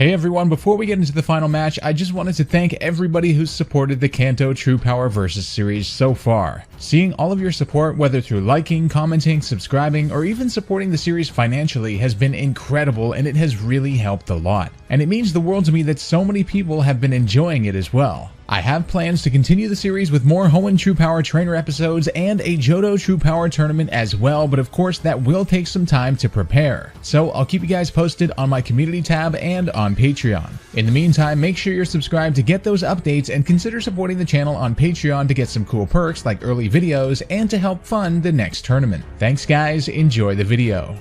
Hey everyone, before we get into the final match, I just wanted to thank everybody who's supported the Kanto True Power Versus series so far. Seeing all of your support, whether through liking, commenting, subscribing, or even supporting the series financially has been incredible, and it has really helped a lot. And it means the world to me that so many people have been enjoying it as well. I have plans to continue the series with more Hoenn True Power Trainer episodes and a Johto True Power Tournament as well, but of course that will take some time to prepare. So I'll keep you guys posted on my community tab and on Patreon. In the meantime, make sure you're subscribed to get those updates and consider supporting the channel on Patreon to get some cool perks like early videos and to help fund the next tournament. Thanks guys, enjoy the video.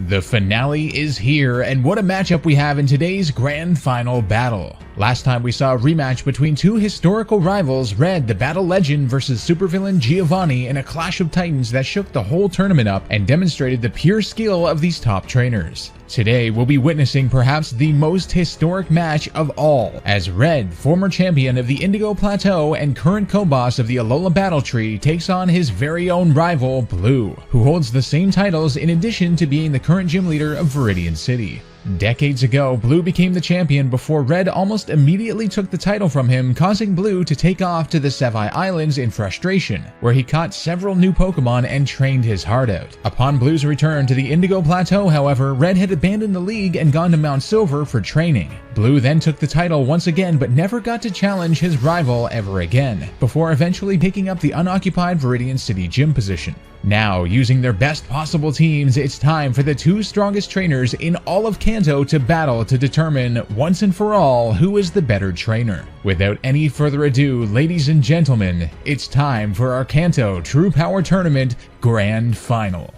The finale is here, and what a matchup we have in today's grand final battle. Last time we saw a rematch between two historical rivals, Red, the battle legend, versus supervillain Giovanni in a clash of titans that shook the whole tournament up and demonstrated the pure skill of these top trainers. Today, we'll be witnessing perhaps the most historic match of all, as Red, former champion of the Indigo Plateau and current co-boss of the Alola Battle Tree, takes on his very own rival, Blue, who holds the same titles in addition to being the current gym leader of Viridian City. Decades ago, Blue became the champion before Red almost immediately took the title from him, causing Blue to take off to the Sevii Islands in frustration, where he caught several new Pokemon and trained his heart out. Upon Blue's return to the Indigo Plateau, however, Red had abandoned the league and gone to Mount Silver for training. Blue then took the title once again but never got to challenge his rival ever again, before eventually picking up the unoccupied Viridian City gym position. Now, using their best possible teams, it's time for the two strongest trainers in all of Kanto to battle to determine, once and for all, who is the better trainer. Without any further ado, ladies and gentlemen, it's time for our Kanto True Power Tournament Grand Final.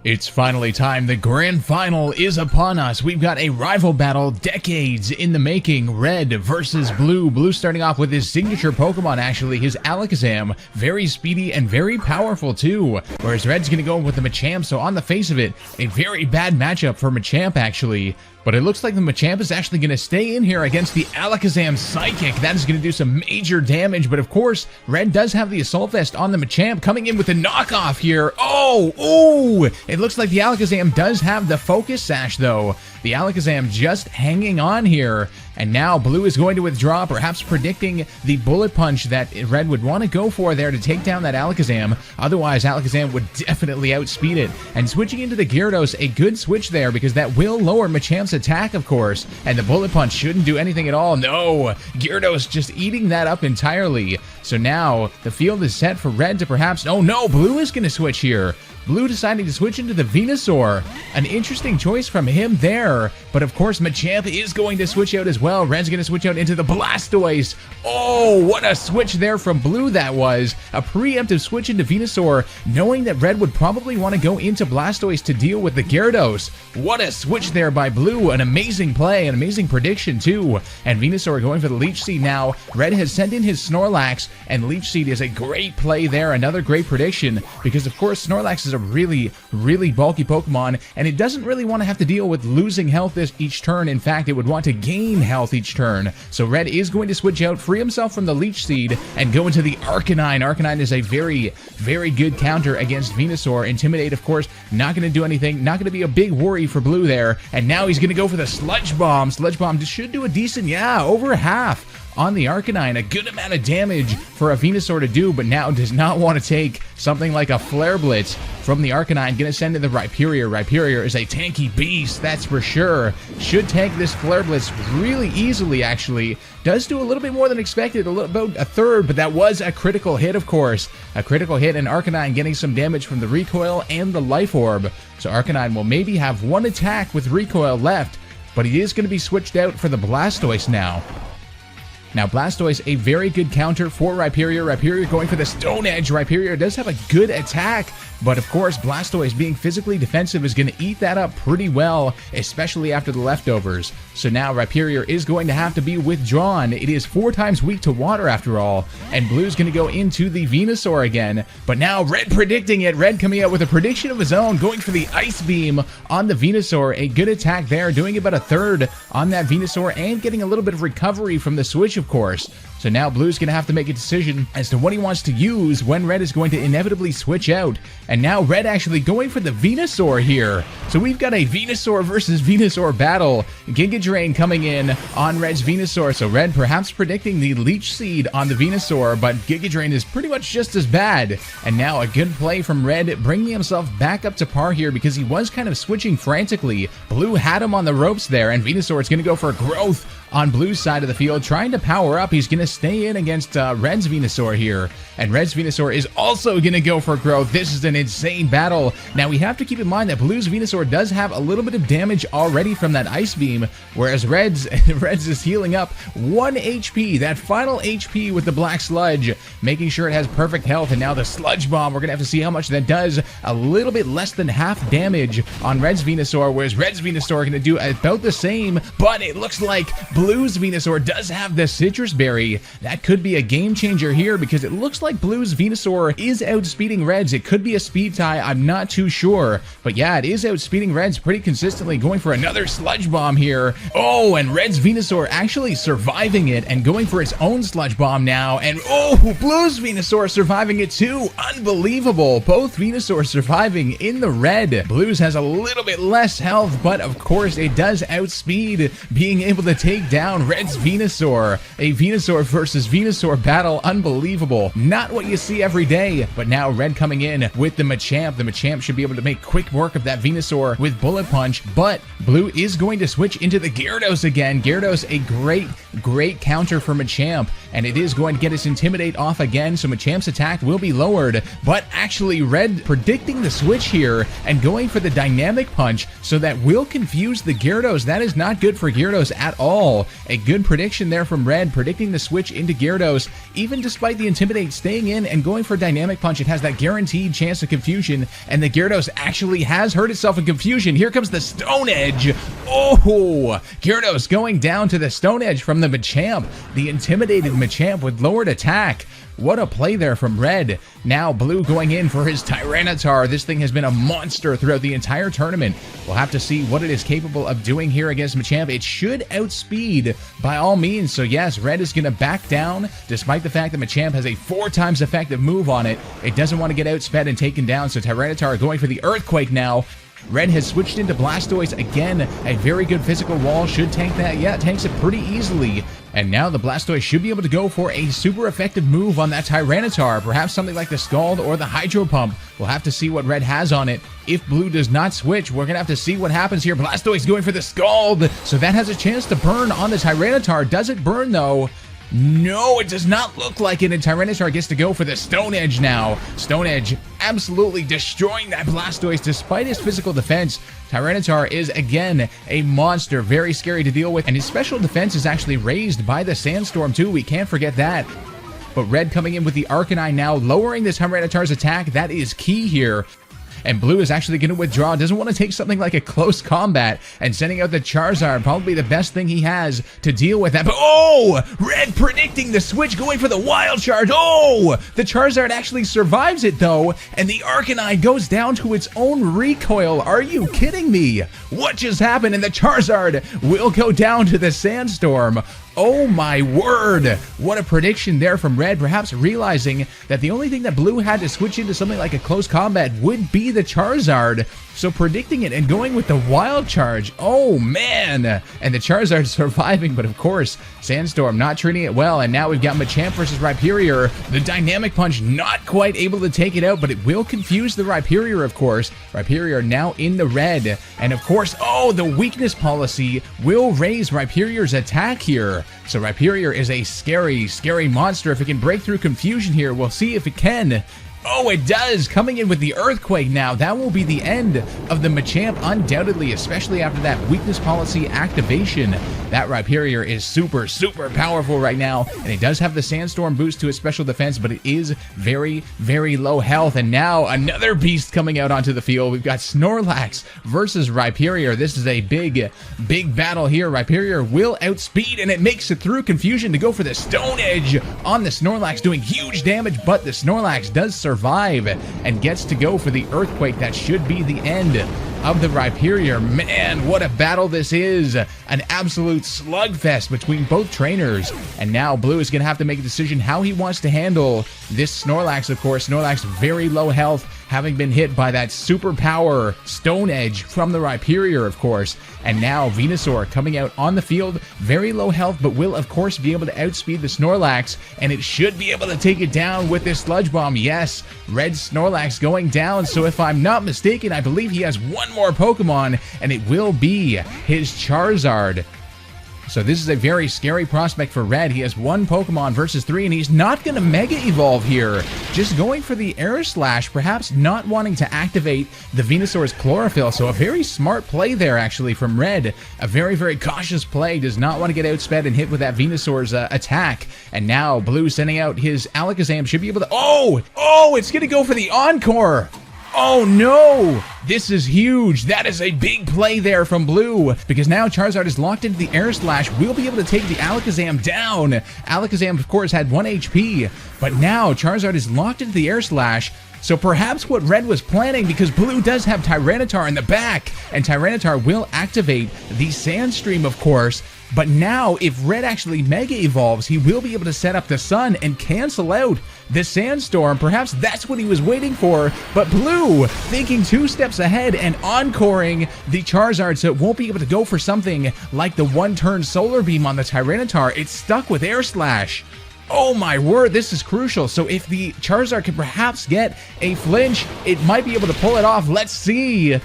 It's finally time. The grand final is upon us. We've got a rival battle decades in the making. Red versus Blue. Blue starting off with his signature Pokemon, actually, his Alakazam. Very speedy and very powerful too. Whereas Red's going to go with the Machamp, so on the face of it, a very bad matchup for Machamp actually. But it looks like the Machamp is actually going to stay in here against the Alakazam Psychic. That is going to do some major damage. But of course, Red does have the Assault Vest on the Machamp, coming in with a knockoff here. Oh, ooh! It looks like the Alakazam does have the Focus Sash, though. The Alakazam just hanging on here. And now Blue is going to withdraw, perhaps predicting the Bullet Punch that Red would want to go for there to take down that Alakazam. Otherwise, Alakazam would definitely outspeed it. And switching into the Gyarados, a good switch there because that will lower Machamp's attack, of course. And the Bullet Punch shouldn't do anything at all. No, Gyarados just eating that up entirely. So now the field is set for Red to perhaps... Oh no, Blue is going to switch here. Blue deciding to switch into the Venusaur. An interesting choice from him there. But of course, Machamp is going to switch out as well. Red's going to switch out into the Blastoise. Oh, what a switch there from Blue that was. A preemptive switch into Venusaur, knowing that Red would probably want to go into Blastoise to deal with the Gyarados. What a switch there by Blue. An amazing play, an amazing prediction too. And Venusaur going for the Leech Seed now. Red has sent in his Snorlax, and Leech Seed is a great play there. Another great prediction, because of course Snorlax is a really bulky Pokemon, and it doesn't really want to have to deal with losing health each turn. In fact, it would want to gain health each turn. So Red is going to switch out, free himself from the Leech Seed, and go into the Arcanine. Arcanine is a very good counter against Venusaur. Intimidate, of course, not going to do anything, not going to be a big worry for Blue there. And now he's going to go for the Sludge Bomb. Sludge Bomb should do a decent, over half on the Arcanine. A good amount of damage for a Venusaur to do, but now does not want to take something like a Flare Blitz from the Arcanine. Gonna send in the Ryperior. Ryperior is a tanky beast, that's for sure. Should tank this Flare Blitz really easily, actually. Does do a little bit more than expected, about a third, but that was a critical hit, of course. A critical hit, and Arcanine getting some damage from the Recoil and the Life Orb. So Arcanine will maybe have one attack with Recoil left, but he is going to be switched out for the Blastoise now. Now, Blastoise, a very good counter for Ryperio. Ryperio going for the Stone Edge. Ryperio does have a good attack, but of course, Blastoise being physically defensive is going to eat that up pretty well, especially after the leftovers. So now Ryperio is going to have to be withdrawn. It is 4 times weak to water after all, and Blue's going to go into the Venusaur again. But now Red predicting it. Red coming out with a prediction of his own, going for the Ice Beam on the Venusaur. A good attack there, doing about a third on that Venusaur and getting a little bit of recovery from the switch, of course. So now Blue's going to have to make a decision as to what he wants to use when Red is going to inevitably switch out. And now Red actually going for the Venusaur here. So we've got a Venusaur versus Venusaur battle. Giga Drain coming in on Red's Venusaur. So Red perhaps predicting the Leech Seed on the Venusaur, but Giga Drain is pretty much just as bad. And now a good play from Red, bringing himself back up to par here because he was kind of switching frantically. Blue had him on the ropes there, and Venusaur is going to go for growth on Blue's side of the field, trying to power up. He's going to stay in against Red's Venusaur here, and Red's Venusaur is also going to go for growth. This is an insane battle. Now, we have to keep in mind that Blue's Venusaur does have a little bit of damage already from that Ice Beam, whereas Red's is healing up 1 HP, that final HP with the Black Sludge, making sure it has perfect health. And now the Sludge Bomb, we're going to have to see how much that does. A little bit less than half damage on Red's Venusaur, whereas Red's Venusaur going to do about the same, but it looks like Blue's Venusaur does have the Citrus Berry. That could be a game changer here because it looks like Blue's Venusaur is outspeeding Red's. It could be a speed tie, I'm not too sure. But yeah, it is outspeeding Red's pretty consistently, going for another Sludge Bomb here. Oh, and Red's Venusaur actually surviving it and going for its own Sludge Bomb now. And oh, Blue's Venusaur surviving it too. Unbelievable. Both Venusaur surviving in the red. Blue's has a little bit less health, but of course it does outspeed, being able to take down Red's Venusaur. A Venusaur versus Venusaur battle, unbelievable. Not what you see every day, but now Red coming in with the Machamp. The Machamp should be able to make quick work of that Venusaur with Bullet Punch, but Blue is going to switch into the Gyarados again. Gyarados, a great counter for Machamp, and it is going to get its Intimidate off again, so Machamp's attack will be lowered, but actually Red predicting the switch here and going for the Dynamic Punch, so that will confuse the Gyarados. That is not good for Gyarados at all. A good prediction there from Red, predicting the switch into Gyarados. Even despite the Intimidate staying in and going for Dynamic Punch, it has that guaranteed chance of confusion, and the Gyarados actually has hurt itself in confusion. Here comes the Stone Edge. Oh, Gyarados going down to the Stone Edge from the Machamp. The intimidated Machamp with lowered attack. What a play there from Red. Now Blue going in for his Tyranitar. This thing has been a monster throughout the entire tournament. We'll have to see what it is capable of doing here against Machamp. It should outspeed by all means. So yes, Red is going to back down despite the fact that Machamp has a 4 times effective move on it. It doesn't want to get outsped and taken down. So Tyranitar going for the Earthquake now. Red has switched into Blastoise again. A very good physical wall should tank that. Yeah, it tanks it pretty easily. And now the Blastoise should be able to go for a super effective move on that Tyranitar. Perhaps something like the Scald or the Hydro Pump. We'll have to see what Red has on it. If Blue does not switch, we're going to have to see what happens here. Blastoise going for the Scald. So that has a chance to burn on the Tyranitar. Does it burn though? No, it does not look like it, and Tyranitar gets to go for the Stone Edge now. Stone Edge absolutely destroying that Blastoise despite his physical defense. Tyranitar is, again, a monster, very scary to deal with, and his special defense is actually raised by the Sandstorm too. We can't forget that. But Red coming in with the Arcanine now, lowering this Tyranitar's attack. That is key here. And Blue is actually going to withdraw. Doesn't want to take something like a close combat, and sending out the Charizard, probably the best thing he has to deal with that. But oh, Red predicting the switch, going for the Wild Charge. Oh, the Charizard actually survives it though, and the Arcanine goes down to its own recoil. Are you kidding me? What just happened? And the Charizard will go down to the Sandstorm. Oh my word, what a prediction there from Red, perhaps realizing that the only thing that Blue had to switch into something like a close combat would be the Charizard. So predicting it and going with the Wild Charge. Oh man, and the Charizard surviving, but of course, Sandstorm not treating it well, and now we've got Machamp versus Ryperior. The Dynamic Punch not quite able to take it out, but it will confuse the Ryperior, of course. Ryperior now in the red, and of course, oh, the weakness policy will raise Ryperior's attack here. So Ryperior is a scary, scary monster. If it can break through confusion here, we'll see if it can. Oh, it does! Coming in with the Earthquake now. That will be the end of the Machamp, undoubtedly, especially after that weakness policy activation. That Ryperior is super, super powerful right now, and it does have the Sandstorm boost to its special defense, but it is very, very low health. And now another beast coming out onto the field. We've got Snorlax versus Ryperior. This is a big, big battle here. Ryperior will outspeed, and it makes it through confusion to go for the Stone Edge on the Snorlax, doing huge damage, but the Snorlax does survive and gets to go for the Earthquake. That should be the end of the Ryperior. Man, what a battle this is. An absolute slugfest between both trainers. And now Blue is going to have to make a decision how he wants to handle this Snorlax, of course. Snorlax very low health, having been hit by that superpower Stone Edge from the Ryperior, of course. And now Venusaur coming out on the field, very low health, but will, of course, be able to outspeed the Snorlax, and it should be able to take it down with this Sludge Bomb. Yes, Red Snorlax going down, so if I'm not mistaken, I believe he has one more Pokemon, and it will be his Charizard. So this is a very scary prospect for Red. He has one Pokemon versus 3, and he's not going to Mega Evolve here. Just going for the Air Slash, perhaps not wanting to activate the Venusaur's Chlorophyll. So a very smart play there, actually, from Red. A very, very cautious play. Does not want to get outsped and hit with that Venusaur's attack. And now Blue sending out his Alakazam. Should be able to... Oh, it's going to go for the Encore. Oh no! This is huge. That is a big play there from Blue, because now Charizard is locked into the Air Slash. We'll be able to take the Alakazam down. Alakazam, of course, had 1 HP, but now Charizard is locked into the Air Slash. So perhaps what Red was planning, because Blue does have Tyranitar in the back, and Tyranitar will activate the Sandstream, of course. But now, if Red actually Mega Evolves, he will be able to set up the Sun and cancel out the Sandstorm. Perhaps that's what he was waiting for. But Blue, thinking 2 steps ahead and encoring the Charizard, so it won't be able to go for something like the 1-turn Solar Beam on the Tyranitar. It's stuck with Air Slash. Oh my word, this is crucial. So if the Charizard can perhaps get a flinch, it might be able to pull it off. Let's see.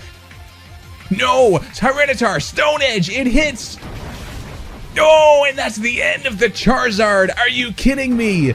No, Tyranitar, Stone Edge, it hits. Oh, and that's the end of the Charizard. Are you kidding me?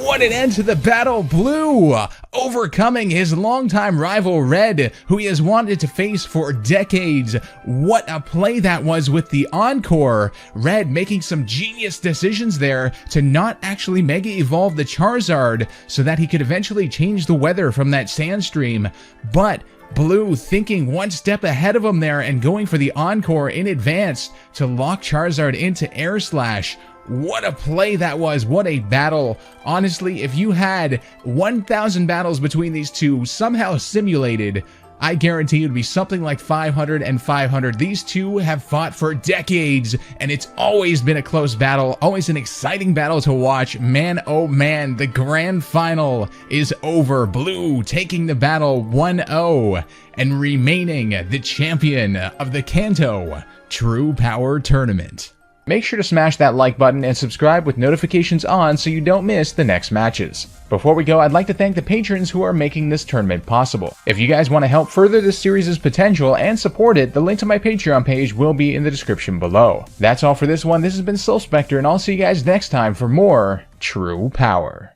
What an end to the battle. Blue overcoming his longtime rival Red, who he has wanted to face for decades. What a play that was with the Encore. Red making some genius decisions there to not actually Mega Evolve the Charizard so that he could eventually change the weather from that Sandstream. But Blue thinking 1 step ahead of him there and going for the Encore in advance to lock Charizard into Air Slash. What a play that was. What a battle. Honestly, if you had 1,000 battles between these two somehow simulated, I guarantee it would be something like 500 and 500. These two have fought for decades, and it's always been a close battle, always an exciting battle to watch. Man, oh man, the grand final is over. Blue taking the battle 1-0 and remaining the champion of the Kanto True Power Tournament. Make sure to smash that like button and subscribe with notifications on so you don't miss the next matches. Before we go, I'd like to thank the patrons who are making this tournament possible. If you guys want to help further this series' potential and support it, the link to my Patreon page will be in the description below. That's all for this one. This has been SilphSpectre, and I'll see you guys next time for more True Power.